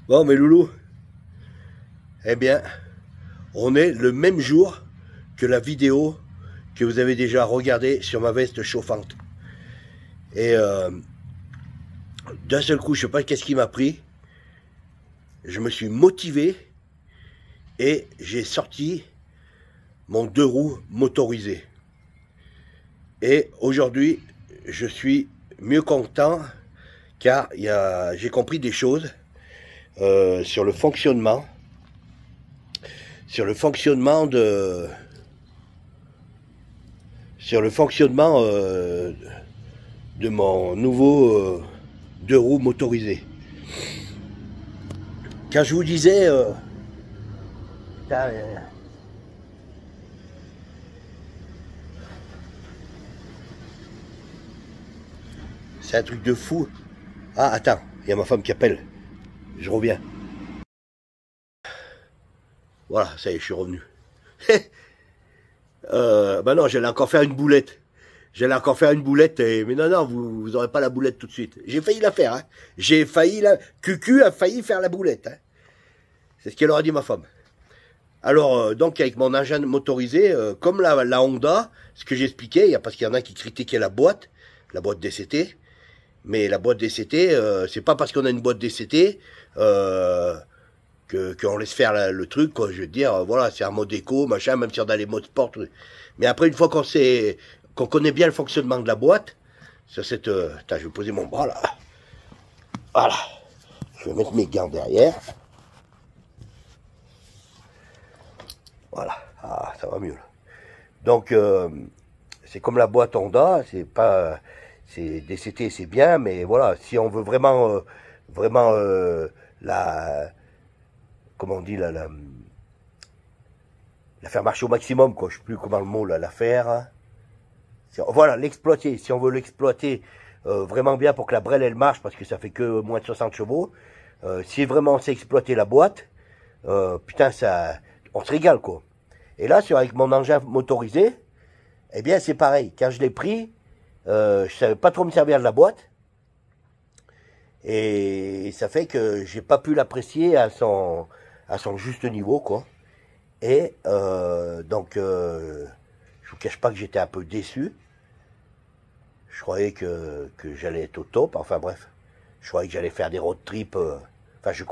Bon, mes loulous, eh bien, on est le même jour que la vidéo que vous avez déjà regardée sur ma veste chauffante. Et d'un seul coup, je sais pas qu'est-ce qui m'a pris. Je me suis motivé et j'ai sorti mon 2 roues motorisé. Et aujourd'hui, je suis mieux content car j'ai compris des choses sur le fonctionnement de mon nouveau 2 roues motorisé. Quand je vous disais c'est un truc de fou. Ah, attends, il y a ma femme qui appelle. Je reviens. Voilà, ça y est, je suis revenu. Bah non, j'allais encore faire une boulette. Mais non, vous aurez pas la boulette tout de suite. J'ai failli la faire, hein. Cucu a failli faire la boulette, hein. C'est ce qu'elle aurait dit ma femme. Alors, donc, avec mon engin motorisé, comme la Honda, ce que j'expliquais, parce qu'il y en a qui critiquaient la boîte DCT. Mais la boîte DCT, c'est pas parce qu'on a une boîte DCT qu'on laisse faire le truc, quoi. Je veux dire, voilà, c'est un mode éco, machin, même si on a les modes sport. Mais après, une fois qu'on connaît bien le fonctionnement de la boîte, sur cette... Attends, je vais poser mon bras là. Voilà. Je vais mettre mes gants derrière. Voilà. Ah, ça va mieux là. Donc, c'est comme la boîte Honda, c'est pas... C'est DCT, c'est bien, mais voilà, si on veut vraiment... comment on dit, la faire marcher au maximum, quoi. Je sais plus comment le mot, là, la faire. Voilà, l'exploiter. Si on veut l'exploiter vraiment bien pour que la brelle, elle marche, parce que ça fait que moins de 60 chevaux. Si vraiment on sait exploiter la boîte, putain, on se régale, quoi. Et là, avec mon engin motorisé, eh bien, c'est pareil. Quand je l'ai pris, je savais pas trop me servir de la boîte. Et ça fait que j'ai pas pu l'apprécier à son juste niveau, quoi. Et donc, je vous cache pas que j'étais un peu déçu. Je croyais que j'allais être au top. Enfin bref, je croyais que j'allais faire des road trips. Enfin, je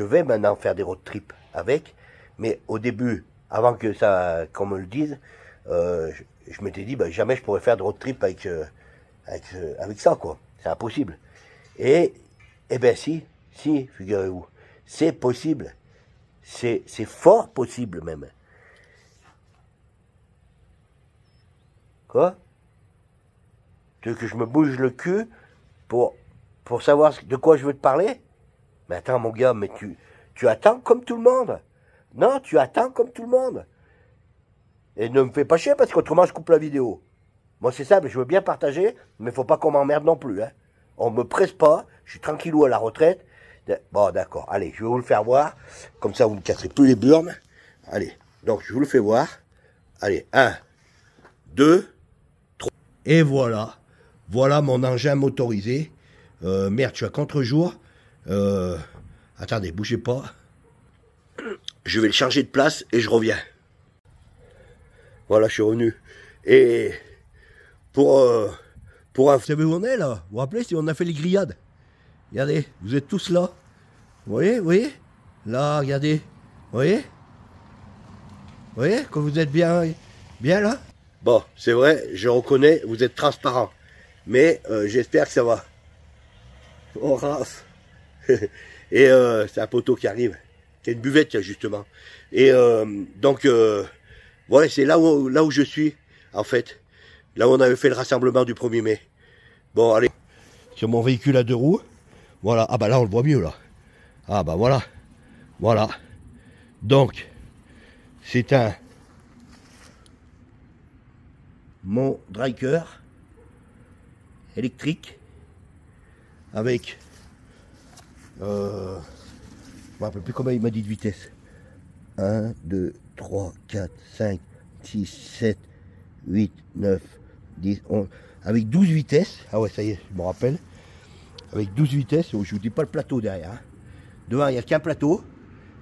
vais maintenant faire des road trips avec. Mais au début, avant qu'on me le dise, je m'étais dit, ben, jamais je pourrais faire de road trip avec ça, quoi. C'est impossible. Et ben si, figurez-vous, c'est possible. C'est fort possible même. Quoi? Tu veux que je me bouge le cul pour savoir de quoi je veux te parler? Mais attends mon gars, mais tu attends comme tout le monde. Non, tu attends comme tout le monde. Et ne me fais pas chier parce qu'autrement je coupe la vidéo. Moi c'est ça, mais je veux bien partager, mais faut pas qu'on m'emmerde non plus, hein. On me presse pas, je suis tranquillou à la retraite. Bon, d'accord, allez, je vais vous le faire voir. Comme ça, vous ne casserez plus les burnes. Allez, donc je vous le fais voir. Allez, 1, 2, 3. Et voilà. Voilà mon engin motorisé. Merde, je suis à contre-jour. Attendez, bougez pas. Je vais le changer de place et je reviens. Voilà, je suis revenu. Et vous savez où on est là? Vous vous rappelez si on a fait les grillades? Regardez, vous êtes tous là. Vous voyez? Là, regardez. Vous voyez que vous êtes bien là? Bon, c'est vrai, je reconnais, vous êtes transparent. Mais j'espère que ça va. Oh, Raph. Et c'est un poteau qui arrive. C'est une buvette, justement. Et donc, ouais, c'est là où je suis, en fait. Là où on avait fait le rassemblement du 1er mai. Bon, allez. Sur mon véhicule à 2 roues. Voilà. Ah bah là, on le voit mieux, là. Ah bah voilà. Voilà. Donc, c'est mon Dryker électrique avec je ne me rappelle plus combien il m'a dit de vitesse. 1, 2, 3, 4, 5, 6, 7, 8, 9, 10, 11. Avec 12 vitesses. Ah ouais, ça y est, je me rappelle. Avec 12 vitesses. Je vous dis pas le plateau derrière. Hein. Devant, il n'y a qu'un plateau.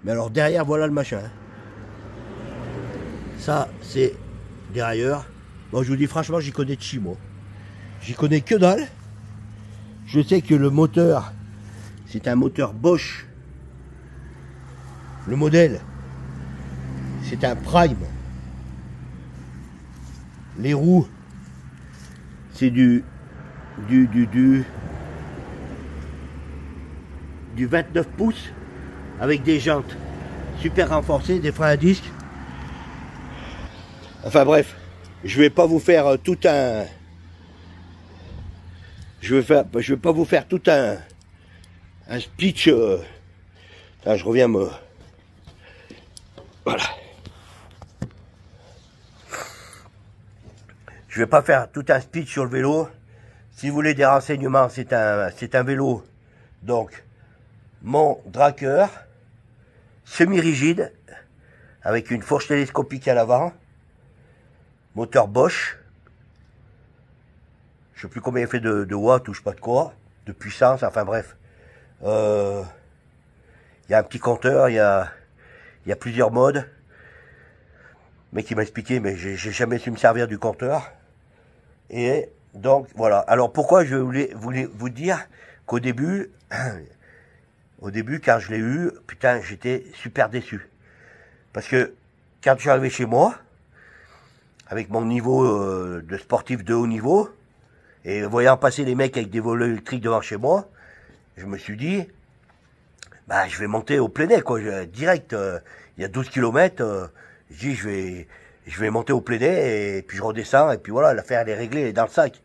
Mais alors derrière, voilà le machin. Ça, c'est derrière. Bon, je vous dis franchement, j'y connais de chi, moi. J'y connais que dalle. Je sais que le moteur, c'est un moteur Bosch. Le modèle, c'est un Prime. Les roues, c'est du 29 pouces avec des jantes super renforcées, des freins à disque. Enfin bref, je vais pas vous faire tout un... Je vais pas vous faire tout un speech. Là, je reviens me... Voilà. Je vais pas faire tout un speech sur le vélo. Si vous voulez des renseignements, c'est un vélo. Donc, mon Drakkar, semi-rigide, avec une fourche télescopique à l'avant, moteur Bosch. Je sais plus combien il fait de watts ou je sais pas de quoi, de puissance, enfin bref. Il y a un petit compteur, il y a plusieurs modes. Le mec qui m'a expliqué, mais j'ai jamais su me servir du compteur. Et donc voilà. Alors pourquoi je voulais vous dire qu'au début, quand je l'ai eu, putain, j'étais super déçu. Parce que quand je suis arrivé chez moi, avec mon niveau de sportif de haut niveau, et voyant passer les mecs avec des vélos électriques devant chez moi, je me suis dit, bah je vais monter au plein quoi, direct, il y a 12 km, je dis je vais monter au plein et puis je redescends, et puis voilà, l'affaire elle est réglée, elle est dans le sac.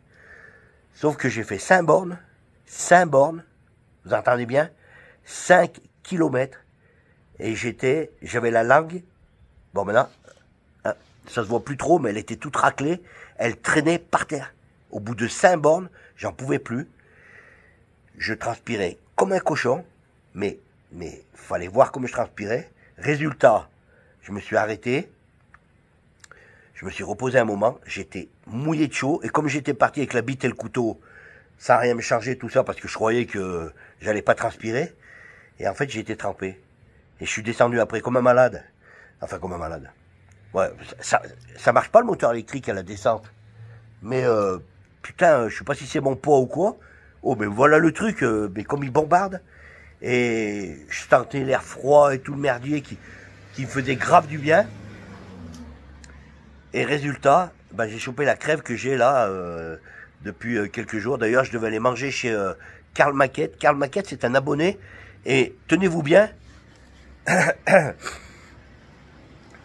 Sauf que j'ai fait 5 bornes, vous entendez bien, 5 km, et j'avais la langue, bon maintenant, hein, ça se voit plus trop, mais elle était toute raclée, elle traînait par terre. Au bout de 5 bornes, j'en pouvais plus. Je transpirais comme un cochon, mais fallait voir comme je transpirais. Résultat, je me suis arrêté, je me suis reposé un moment, j'étais mouillé de chaud, et comme j'étais parti avec la bite et le couteau, sans rien me changer, tout ça, parce que je croyais que j'allais pas transpirer, et en fait j'ai été trempé. Et je suis descendu après comme un malade. Enfin, comme un malade. Ouais, ça marche pas le moteur électrique à la descente. Mais putain, je sais pas si c'est mon poids ou quoi. Oh, mais voilà le truc, mais comme il bombarde. Et je sentais l'air froid et tout le merdier qui me faisait grave du bien. Et résultat, ben, j'ai chopé la crève que j'ai là depuis quelques jours. D'ailleurs, je devais aller manger chez Karl Maquette. Karl Maquette, c'est un abonné. Et tenez-vous bien,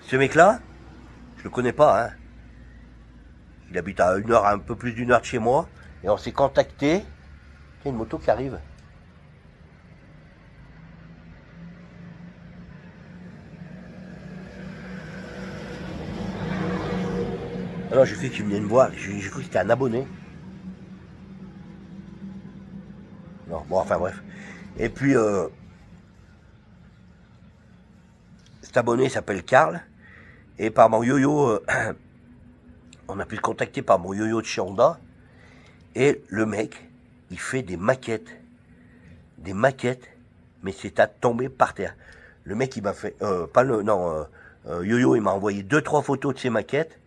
ce mec-là, je le connais pas, hein. Il habite à un peu plus d'une heure de chez moi. Et on s'est contacté. Il y a une moto qui arrive. Alors j'ai fait qu'il venait me voir. J'ai cru que c'était un abonné. Non, bon, enfin bref. Et puis, cet abonné s'appelle Karl. Et par mon yo-yo, on a pu se contacter par mon yo-yo de chez Honda. Et le mec, il fait des maquettes. Des maquettes, mais c'est à tomber par terre. Le mec, il m'a fait... yo-yo, il m'a envoyé 2-3 photos de ses maquettes.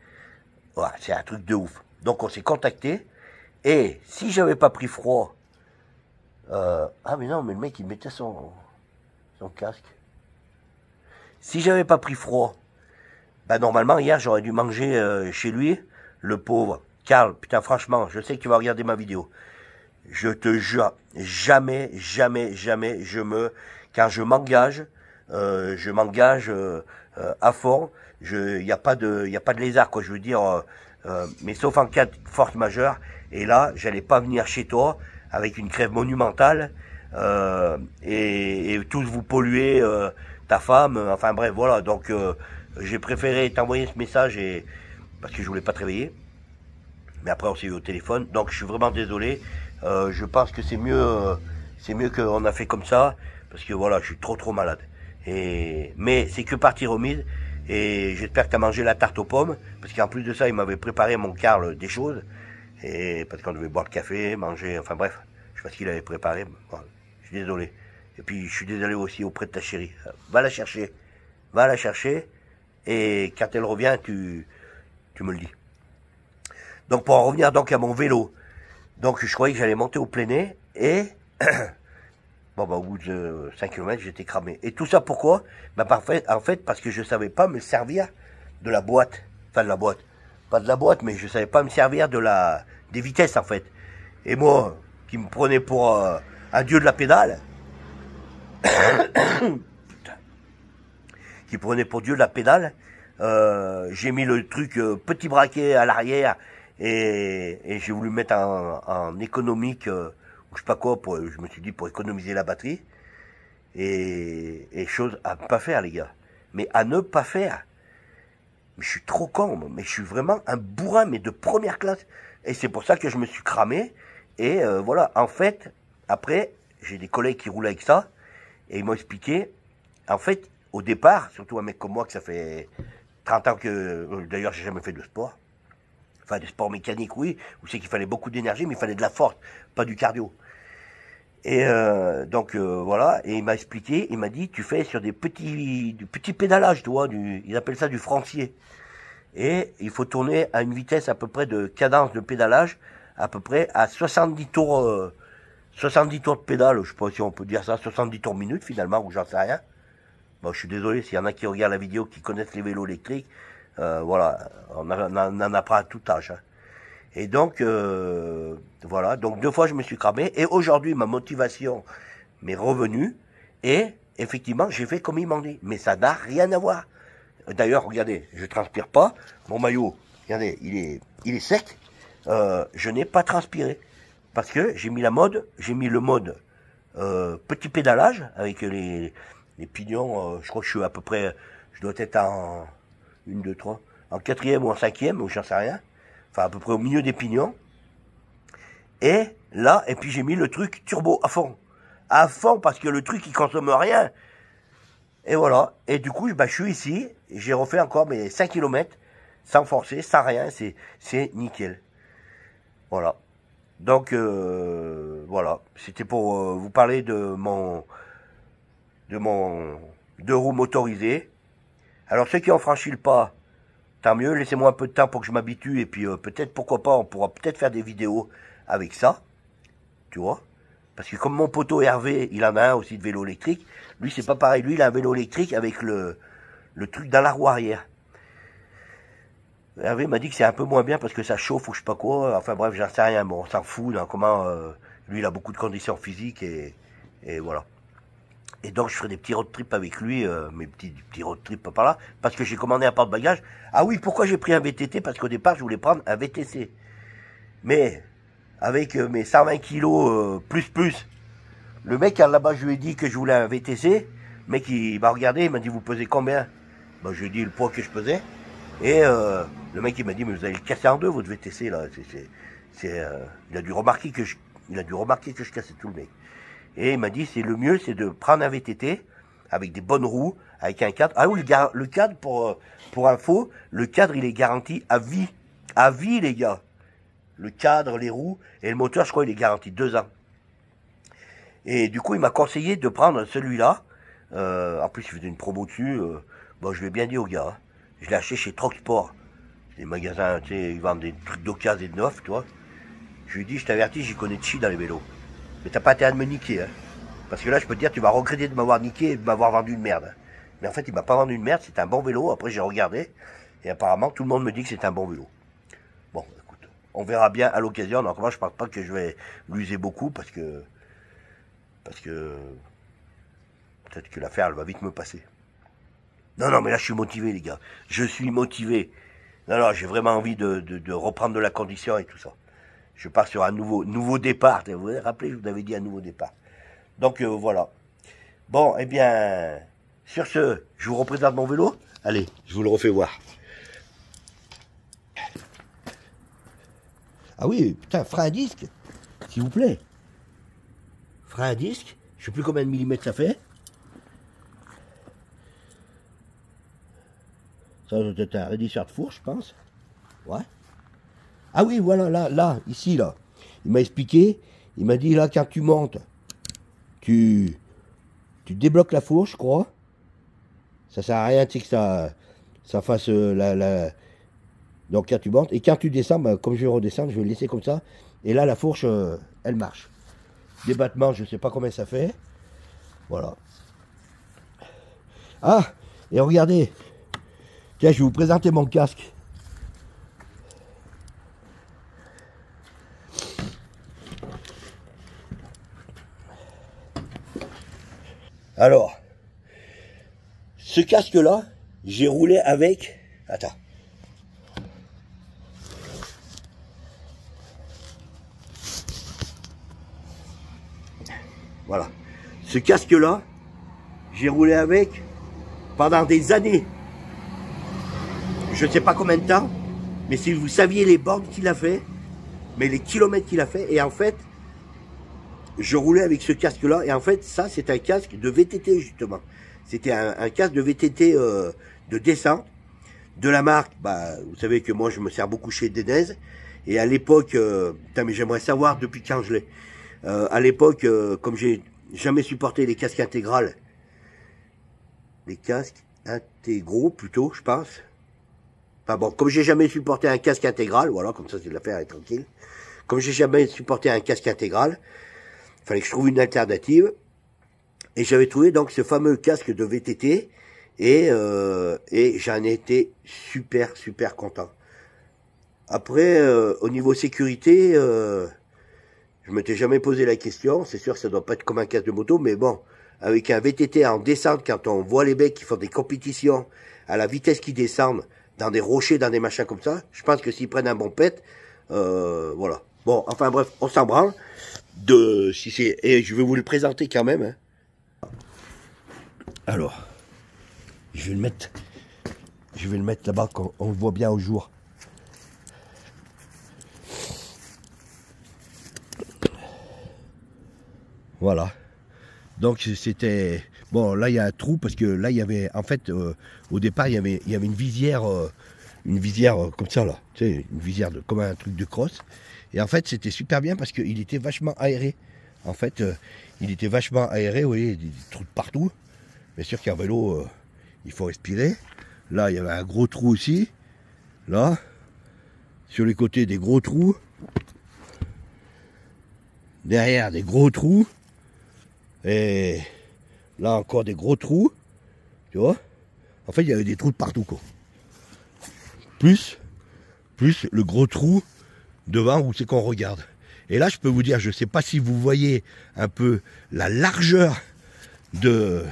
Ouais, c'est un truc de ouf. Donc on s'est contacté. Et si j'avais pas pris froid... ah mais non, mais le mec, il mettait son casque. Si j'avais pas pris froid... Bah normalement, hier, j'aurais dû manger chez lui, le pauvre. Karl, putain, franchement, je sais que tu vas regarder ma vidéo. Je te jure, jamais, quand je m'engage à fond. Il y a pas de lézard, quoi. Je veux dire, mais sauf en cas de force majeure. Et là, j'allais pas venir chez toi avec une crève monumentale et tous vous polluer, ta femme. Enfin bref, voilà. Donc j'ai préféré t'envoyer ce message parce que je voulais pas te réveiller. Mais après on s'est eu au téléphone, donc je suis vraiment désolé. Je pense que c'est mieux qu'on a fait comme ça, parce que voilà, je suis trop malade. Mais c'est que partie remise, et j'espère que tu as mangé la tarte aux pommes, parce qu'en plus de ça, il m'avait préparé mon Karl des choses, et parce qu'on devait boire le café, manger, enfin bref, je sais pas ce qu'il avait préparé. Bon, je suis désolé. Et puis, je suis désolé aussi auprès de ta chérie. Va la chercher. Va la chercher. Et quand elle revient, tu me le dis. Donc, pour en revenir donc à mon vélo. Donc, je croyais que j'allais monter au plein nez. Et, bon, bah, au bout de 5 km, j'étais cramé. Et tout ça, pourquoi? Bah, en fait, parce que je savais pas me servir de la boîte. Enfin, de la boîte. Pas de la boîte, mais je savais pas me servir des vitesses, en fait. Et moi, qui me prenais pour un dieu de la pédale, qui prenait pour dieu de la pédale, j'ai mis le truc petit braquet à l'arrière et j'ai voulu mettre en économique ou je sais pas quoi, je me suis dit pour économiser la batterie. Et chose à ne pas faire, les gars. Mais à ne pas faire. Mais je suis trop con, mais je suis vraiment un bourrin, mais de première classe. Et c'est pour ça que je me suis cramé. Et voilà, en fait, après, j'ai des collègues qui roulent avec ça. Et ils m'ont expliqué, en fait, au départ, surtout un mec comme moi, que ça fait 30 ans que... D'ailleurs, j'ai jamais fait de sport. Enfin, des sports mécaniques, oui. Où c'est qu'il fallait beaucoup d'énergie, mais il fallait de la force, pas du cardio. Et donc voilà, et il m'a expliqué, il m'a dit, tu fais sur du petit pédalage, tu vois, ils appellent ça du francier. Et il faut tourner à une vitesse à peu près de cadence de pédalage, à peu près à 70 tours de pédale, je sais pas si on peut dire ça, 70 tours minute finalement, ou j'en sais rien. Bon, je suis désolé s'il y en a qui regardent la vidéo, qui connaissent les vélos électriques, voilà, on en apprend à tout âge. Hein. Et donc, voilà, donc 2 fois je me suis cramé, et aujourd'hui ma motivation m'est revenue, et effectivement j'ai fait comme il m'en dit, mais ça n'a rien à voir. D'ailleurs, regardez, je transpire pas, mon maillot, regardez, il est sec, je n'ai pas transpiré, parce que j'ai mis le mode petit pédalage, avec les pignons, je crois que je suis à peu près, je dois être en 1, 2, 3, en 4e ou en 5e, ou j'en sais rien. Enfin, à peu près au milieu des pignons. Et là, et puis j'ai mis le truc turbo à fond. À fond, parce que le truc, il consomme rien. Et voilà. Et du coup, bah, je suis ici. J'ai refait encore mes 5 km. Sans forcer, sans rien. C'est nickel. Voilà. Donc, voilà. C'était pour vous parler de mon 2 roues motorisé. Alors, ceux qui ont franchi le pas, tant mieux, laissez-moi un peu de temps pour que je m'habitue, et puis peut-être, pourquoi pas, on pourra peut-être faire des vidéos avec ça, tu vois. Parce que comme mon poteau Hervé, il en a un aussi de vélo électrique, lui c'est pas pareil, lui il a un vélo électrique avec le truc dans la roue arrière. Hervé m'a dit que c'est un peu moins bien parce que ça chauffe ou je sais pas quoi, enfin bref, j'en sais rien, bon, on s'en fout, hein, comment, lui il a beaucoup de conditions physiques, et voilà. Et donc je ferai des petits road trips avec lui, mes petits road trips par là, parce que j'ai commandé un porte-bagages. Ah oui, pourquoi j'ai pris un VTT? Parce qu'au départ je voulais prendre un VTC. Mais avec mes 120 kilos plus, le mec là-bas je lui ai dit que je voulais un VTC. Le mec il m'a regardé, il m'a dit vous pesez combien? Bah, je lui ai dit le poids que je pesais. Et le mec il m'a dit mais vous allez le casser en deux votre VTC là. Il a dû remarquer que je cassais tout le mec. Et il m'a dit, le mieux, c'est de prendre un VTT avec des bonnes roues, avec un cadre. Ah oui, le cadre, pour info, le cadre, il est garanti à vie. À vie, les gars. Le cadre, les roues, et le moteur, je crois, il est garanti 2 ans. Et du coup, il m'a conseillé de prendre celui-là. En plus, il faisait une promo dessus. Bon, je l'ai bien dit au gars. Hein. Je l'ai acheté chez Troxport. Les magasins, tu sais, ils vendent des trucs d'occasion et de neuf, tu vois. Je lui ai dit, je t'avertis, j'y connais de chi dans les vélos. Mais t'as pas intérêt de me niquer, hein. Parce que là, je peux te dire, tu vas regretter de m'avoir niqué et de m'avoir vendu une merde. Mais en fait, il m'a pas vendu une merde, c'est un bon vélo. Après, j'ai regardé. Et apparemment, tout le monde me dit que c'est un bon vélo. Bon, écoute, on verra bien à l'occasion. Donc, moi, je pense pas que je vais l'user beaucoup parce que peut-être que l'affaire, elle va vite me passer. Non, mais là, je suis motivé, les gars. Je suis motivé. Non, j'ai vraiment envie de reprendre de la condition et tout ça. Je pars sur un nouveau départ. Vous vous rappelez, je vous avais dit un nouveau départ. Donc, voilà. Bon, eh bien, sur ce, je vous représente mon vélo. Allez, je vous le refais voir. Ah oui, putain, frein à disque, s'il vous plaît. Frein à disque, je sais plus combien de millimètres ça fait. Ça doit être un raidisseur de four, je pense. Ouais. Ah oui, voilà, là, ici, là. Il m'a expliqué, il m'a dit, là, quand tu montes, tu tu débloques la fourche, je crois. Ça sert à rien, tu sais, que ça fasse Donc là, tu montes. Et quand tu descends, ben, comme je vais redescendre, je vais le laisser comme ça. Et là, la fourche, elle marche. Débattement, je ne sais pas combien ça fait. Voilà. Ah, et regardez. Tiens, je vais vous présenter mon casque. Alors, ce casque-là, j'ai roulé avec... Attends. Voilà. Ce casque-là, j'ai roulé avec pendant des années. Je ne sais pas combien de temps, mais si vous saviez les bornes qu'il a fait, mais les kilomètres qu'il a fait, et en fait, je roulais avec ce casque-là, et en fait, ça, c'est un casque de VTT, justement. C'était un casque de VTT de descente, de la marque, bah, vous savez que moi, je me sers beaucoup chez Denez, et à l'époque, putain, mais j'aimerais savoir depuis quand je l'ai. À l'époque, comme j'ai jamais supporté les casques intégrales, les casques intégraux, plutôt, je pense. Enfin bon, comme j'ai jamais supporté un casque intégral, voilà, comme ça, c'est l'affaire est tranquille. Comme j'ai jamais supporté un casque intégral, il fallait que je trouve une alternative. Et j'avais trouvé donc ce fameux casque de VTT et j'en étais super content. Après, au niveau sécurité, je m'étais jamais posé la question. C'est sûr que ça doit pas être comme un casque de moto, mais bon, avec un VTT en descente, quand on voit les mecs qui font des compétitions à la vitesse qu'ils descendent, dans des rochers, dans des machins comme ça, je pense que s'ils prennent un bon pet, voilà. Bon, enfin bref, on s'en branle. Et je vais vous le présenter quand même. Hein. Alors, je vais le mettre là-bas qu'on le voit bien au jour. Voilà. Donc c'était... Bon, là il y a un trou parce que là il y avait... En fait, au départ il y avait une visière comme ça là. Tu sais, une visière comme un truc de crosse. Et en fait c'était super bien parce qu'il était vachement aéré. En fait, il était vachement aéré, vous voyez, des trous de partout. Bien sûr qu'en vélo, il faut respirer. Là il y avait un gros trou aussi. Là. Sur les côtés des gros trous. Derrière des gros trous. Et là encore des gros trous, tu vois. En fait, il y avait des trous de partout, quoi. Plus le gros trou devant où c'est qu'on regarde. Et là, je peux vous dire, je ne sais pas si vous voyez un peu la largeur du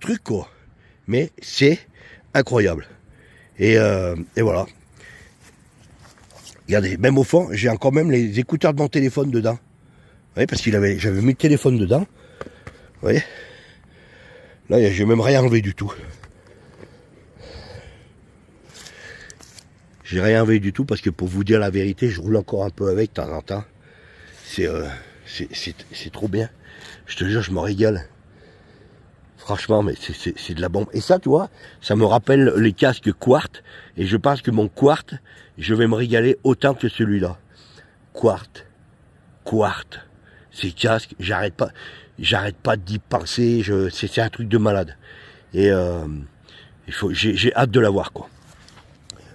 truc, quoi. Mais c'est incroyable. Et voilà. Regardez, même au fond, j'ai encore même les écouteurs de mon téléphone dedans. Vous voyez, parce j'avais mis le téléphone dedans. Vous voyez. Là, j'ai même rien enlevé du tout. J'ai rien enlevé du tout parce que pour vous dire la vérité, je roule encore un peu avec de temps en temps. C'est trop bien. Je te jure, je me régale. Franchement, mais c'est de la bombe. Et ça, tu vois, ça me rappelle les casques Quart. Et je pense que mon Quart, je vais me régaler autant que celui-là. Quart. Ces casques, j'arrête pas d'y penser, c'est un truc de malade. Et j'ai hâte de l'avoir, quoi.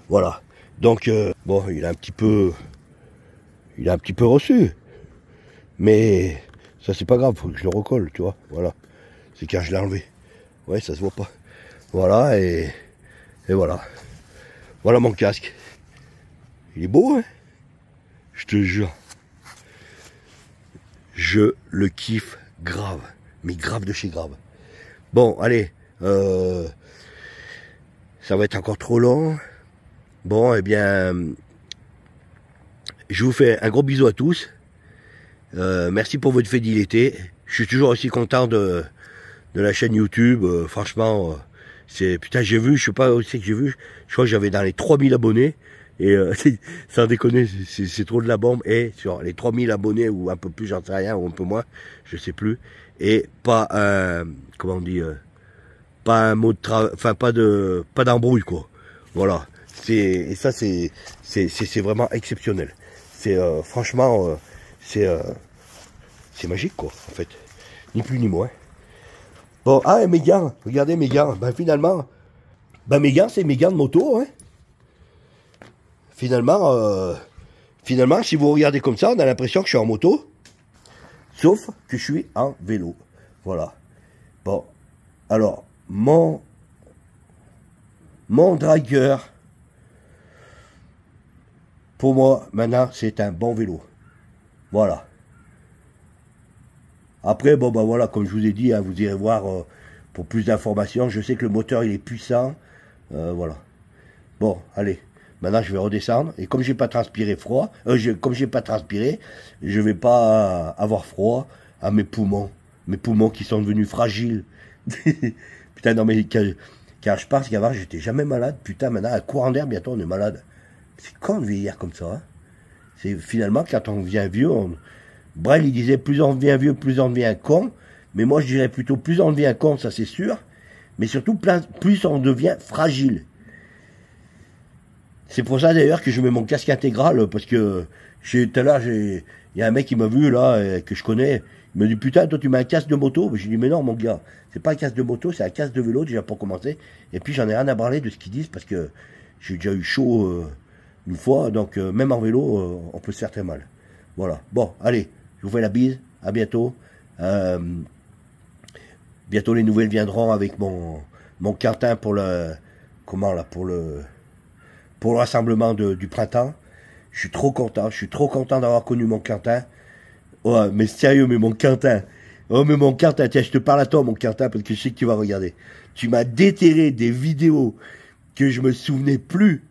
Voilà. Donc bon, il a un petit peu reçu. Mais ça c'est pas grave, faut que je le recolle, tu vois. Voilà. C'est quand je l'ai enlevé. Ouais, ça se voit pas. Voilà, et voilà. Voilà mon casque. Il est beau, hein? Je te jure. Je le kiffe grave, mais grave de chez grave. Bon, allez, ça va être encore trop long. Bon, eh bien, je vous fais un gros bisou à tous. Merci pour votre fidélité. Je suis toujours aussi content de la chaîne YouTube. Franchement, putain, j'ai vu, je sais pas où c'est que j'ai vu. Je crois que j'avais dans les 3000 abonnés. Et sans déconner, c'est trop de la bombe. Et sur les 3000 abonnés, ou un peu plus, j'en sais rien, ou un peu moins, je sais plus. Et pas un, comment on dit, pas un mot de travail, enfin pas d'embrouille, quoi. Voilà. Et ça, c'est vraiment exceptionnel. C'est franchement, c'est C'est magique, quoi, en fait. Ni plus ni moins. Bon, ah, mes gants, regardez mes gants. Ben, finalement, mes gants, c'est mes gants de moto, hein. Finalement, si vous regardez comme ça, on a l'impression que je suis en moto. Sauf que je suis en vélo. Voilà. Bon. Alors, mon Drager, pour moi, maintenant, c'est un bon vélo. Voilà. Après, bon, ben voilà, comme je vous ai dit, hein, vous irez voir pour plus d'informations. Je sais que le moteur, il est puissant. Voilà. Bon, allez. Maintenant, je vais redescendre. Et comme j'ai pas transpiré froid, comme j'ai pas transpiré, je vais pas avoir froid à mes poumons. Mes poumons qui sont devenus fragiles. Putain, non, mais car je pense qu'avant, j'étais jamais malade. Putain, maintenant, à courant d'air, bientôt, on est malade. C'est con de vieillir comme ça. Hein. C'est finalement, quand on devient vieux, Brel, il disait, plus on devient vieux, plus on devient con. Mais moi, je dirais plutôt, plus on devient con, ça c'est sûr. Mais surtout, plus on devient fragile. C'est pour ça d'ailleurs que je mets mon casque intégral, parce que tout à l'heure, il y a un mec qui m'a vu là, que je connais, il me dit putain, toi tu mets un casque de moto. J'ai dit mais non mon gars, c'est pas un casque de moto, c'est un casque de vélo déjà pour commencer. Et puis j'en ai rien à parler de ce qu'ils disent parce que j'ai déjà eu chaud une fois, donc même en vélo, on peut se faire très mal. Voilà. Bon, allez, je vous fais la bise, à bientôt. Bientôt les nouvelles viendront avec mon Quentin pour le rassemblement du printemps. Je suis trop content d'avoir connu mon Quentin. Oh, mais sérieux, mais mon Quentin. Oh, mais mon Quentin, tiens, je te parle à toi, mon Quentin, parce que je sais que tu vas regarder. Tu m'as déterré des vidéos que je me souvenais plus,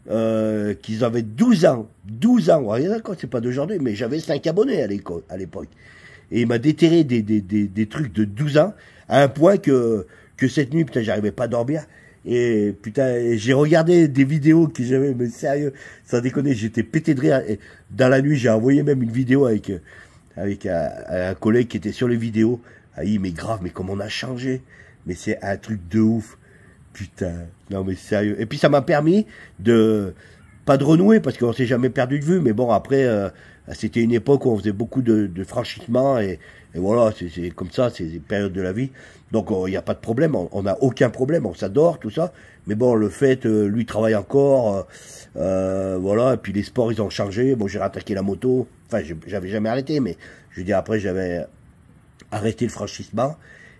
qu'ils avaient 12 ans. 12 ans, ouais, d'accord, c'est pas d'aujourd'hui, mais j'avais 5 abonnés à l'époque. Et il m'a déterré des trucs de 12 ans, à un point que cette nuit, putain, j'arrivais pas à dormir. Et putain, j'ai regardé des vidéos que j'avais, mais sérieux, sans déconner, j'étais pété de rire. Et dans la nuit, j'ai envoyé même une vidéo avec un collègue qui était sur les vidéos. Ah oui, mais grave, mais comme on a changé. Mais c'est un truc de ouf. Putain, non mais sérieux. Et puis ça m'a permis pas de renouer, parce qu'on s'est jamais perdu de vue. Mais bon, après, c'était une époque où on faisait beaucoup de franchissements. Et voilà, c'est comme ça, c'est des périodes de la vie. Donc il n'y a pas de problème, on n'a aucun problème, on s'adore, tout ça. Mais bon, le fait, lui travaille encore, voilà, et puis les sports, ils ont changé. Bon, j'ai rattaqué la moto, enfin, j'avais jamais arrêté, mais je veux dire, après, j'avais arrêté le franchissement.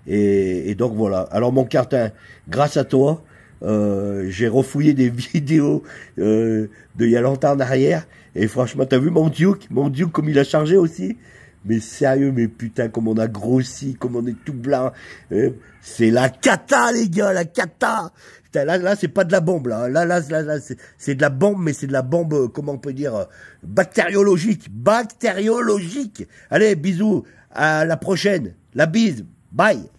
Et donc voilà. Alors mon Quentin, grâce à toi, j'ai refouillé des vidéos d'il y a longtemps en arrière. Et franchement, t'as vu mon Duke comme il a changé aussi. Mais sérieux, mais putain, comme on a grossi, comme on est tout blanc. C'est la cata, les gars, la cata. Putain, là, c'est pas de la bombe, là. Là, c'est de la bombe, mais c'est de la bombe, comment on peut dire, bactériologique. Bactériologique. Allez, bisous. À la prochaine. La bise. Bye.